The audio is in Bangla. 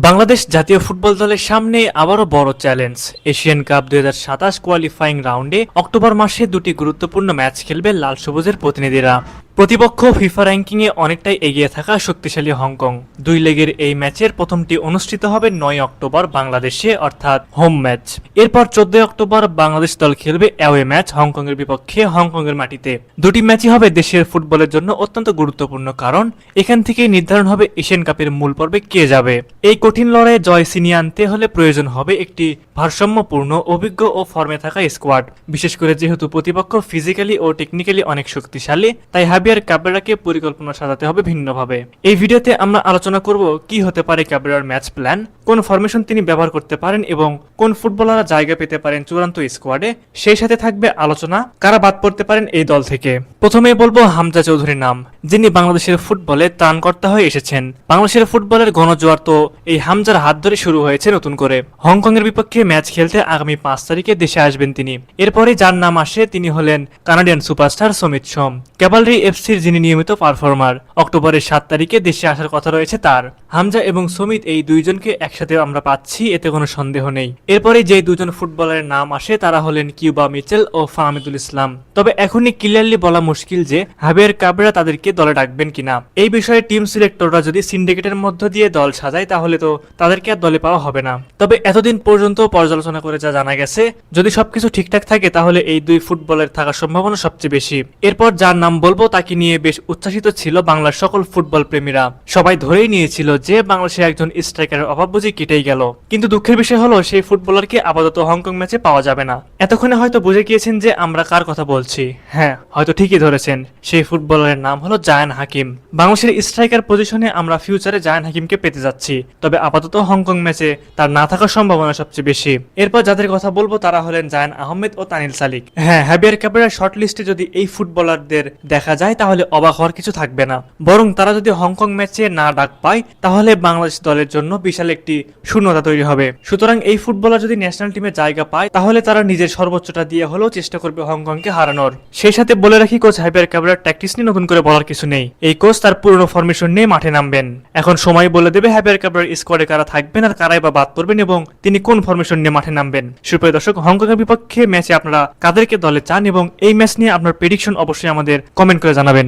বাংলাদেশ জাতীয় ফুটবল দলের সামনে আবারও বড় চ্যালেঞ্জ। এশিয়ান কাপ 2027 কোয়ালিফাইং রাউন্ডে অক্টোবর মাসে দুটি গুরুত্বপূর্ণ ম্যাচ খেলবে লাল সবুজের প্রতিনিধিরা। প্রতিপক্ষ ফিফা র্যাঙ্কিংয়ে অনেকটাই এগিয়ে থাকা শক্তিশালী হংকং। দুই লেগের এই ম্যাচের প্রথমটি অনুষ্ঠিত হবে 9 অক্টোবর বাংলাদেশে, অর্থাৎ হোম ম্যাচ। এরপর 14 অক্টোবর বাংলাদেশ দল খেলবে অ্যাওয়ে ম্যাচ হংকংয়ের বিপক্ষে হংকংয়ের মাটিতে। দুটি ম্যাচই হবে দেশের ফুটবলের জন্য অত্যন্ত গুরুত্বপূর্ণ, কারণ এখান থেকেই নির্ধারণ হবে এশিয়ান কাপের মূল পর্বে কে যাবে। এই কঠিন লড়াইয়ে জয় ছিনিয়ে আনতে হলে প্রয়োজন হবে একটি ভারসাম্যপূর্ণ, অভিজ্ঞ ও ফর্মে থাকা স্কোয়াড। বিশেষ করে যেহেতু প্রতিপক্ষ ফিজিক্যালি ও টেকনিক্যালি অনেক শক্তিশালী, তাই হাবিয়ার ক্যাবরেরাকে পরিকল্পনা সাজাতে হবে ভিন্নভাবে। এই ভিডিওতে আমরা আলোচনা করব কি হতে পারে ক্যাবরেরার ম্যাচ প্ল্যান, কোন ফরমেশন তিনি ব্যবহার করতে পারেন এবং কোন ফুটবলাররা জায়গা পেতে পারেন চূড়ান্ত স্কোয়াডে। সেই সাথে থাকবে আলোচনা কারা বাদ পড়তে পারেন এই দল থেকে। প্রথমে বলবো হামজা চৌধুরীর নাম, যিনি বাংলাদেশের ফুটবলে ত্রাণকর্তা হয়ে এসেছেন। বাংলাদেশের ফুটবলের গণজোয়ার তো এই হামজার হাত ধরে শুরু হয়েছে নতুন করে। হংকংয়ের বিপক্ষে ম্যাচ খেলতে আগামী 5 তারিখে দেশে আসবেন তিনি। এরপরে যার নাম আসে তিনি হলেন কানাডিয়ান সুপারস্টার সমিত সোম, ক্যাভালরি এফসির যিনি নিয়মিত পারফর্মার। অক্টোবরের 7 তারিখে দেশে আসার কথা রয়েছে তার। হামজা এবং সমিত এই দুইজনকে একসাথে আমরা পাচ্ছি, এতে কোনো সন্দেহ নেই। এরপরে যে দুজন ফুটবলারের নাম আসে তারা হলেন কিউবা মিচেল ও ফাহমিদুল ইসলাম। তবে এখনই ক্লিয়ারলি বলা মুশকিল যে হাবিয়ার ক্যাবরেরা তাদেরকে দলে ডাকবেন কিনা। এই বিষয়ে টিম সিলেক্টররা যদি সিন্ডিকেটের মধ্য দিয়ে দল সাজায় তাহলে তো তাদেরকে আর দলে পাওয়া হবে না। তবে এতদিন পর্যন্ত পর্যালোচনা করে যা জানা গেছে, যদি সবকিছু ঠিকঠাক থাকে তাহলে এই দুই ফুটবলের থাকার সম্ভাবনা সবচেয়ে বেশি। এরপর যার নাম বলবো তাকে নিয়ে বেশ উচ্ছ্বাসিত ছিল বাংলার সকল ফুটবল প্রেমীরা। সবাই ধরেই নিয়েছিল যে বাংলাদেশে একজন স্ট্রাইকারের অভাব বুঝি কেটেই গেল। কিন্তু দুঃখের বিষয় হলো সেই ফুটবলারকে আপাতত হংকং ম্যাচে পাওয়া যাবে না। এতক্ষণে হয়তো বুঝে গিয়েছেন যে আমরা কার কথা বলছি। হ্যাঁ, হয়তো ঠিকই ধরেছেন, সেই ফুটবলারের নাম হলো জায়ান হাকিম। বাংলাদেশের স্ট্রাইকার পজিশনে আমরা ফিউচারে জায়ান হাকিমকে পেতে যাচ্ছি, তবে আপাতত হংকং ম্যাচে তার না থাকার সম্ভাবনা সবচেয়ে বেশি। এরপর যাদের কথা বলবো তারা হলেন জায়ান আহমেদ ও তানিল সালিক। হ্যাঁ, হাবিয়ার ক্যাবরেরার শর্ট লিস্টে যদি এই ফুটবলারদের দেখা যায় তাহলে অবাক হওয়ার কিছু থাকবে না। বরং তারা যদি হংকং ম্যাচে না ডাক পায় তাহলে বাংলাদেশ দলের জন্য বিশাল একটি শূন্যতা তৈরি হবে। সুতরাং এই ফুটবলার যদি ন্যাশনাল টিমে জায়গা পায় তাহলে তারা নিজের সর্বোচ্চটা দিয়ে হলেও চেষ্টা করবে হংকংকে হারানোর। সেই সাথে বলে রাখি, কোচ হাবিয়ার ক্যাবরেরার ট্যাকটিক্স নিয়ে নতুন করে বলার কিছু নেই। এই কোচ তার পুরনো ফরমেশন নিয়ে মাঠে নামবেন। এখন সময় বলে দেবে হাবিয়ার ক্যাবরেরার স্কোয়াডে কারা থাকবেন আর কারাই বা বাদ পড়বেন এবং তিনি কোন ফরমেশন নিয়ে মাঠে নামবেন। সুপ্রিয় দর্শক, হংকংয়ের বিপক্ষে ম্যাচে আপনারা কাদেরকে দলে চান এবং এই ম্যাচ নিয়ে আপনার প্রেডিকশন অবশ্যই আমাদের কমেন্ট করে জানাবেন।